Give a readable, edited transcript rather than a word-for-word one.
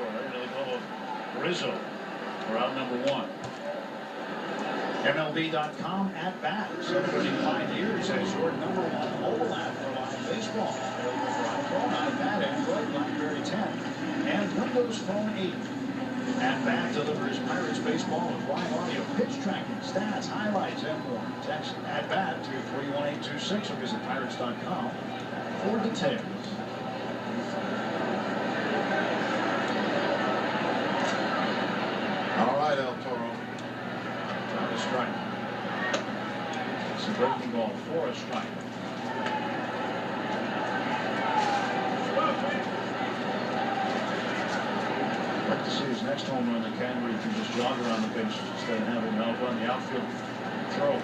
Troyer to the glove of Rizzo for out number 1. MLB.com at bat, celebrating 5 years as your number 1 mobile app for live baseball. Available for iPhone, iPad, Android, BlackBerry 10, and Windows Phone 8. At bat delivers Pirates baseball with live audio, pitch tracking, stats, highlights, and more. Text at bat to 31826 or visit Pirates.com for details. All right, El Toro. Trying to strike. It's a breaking ball for a strike. Like to see his next home run that can where he can just jog around the bases instead of having help on the outfield throw.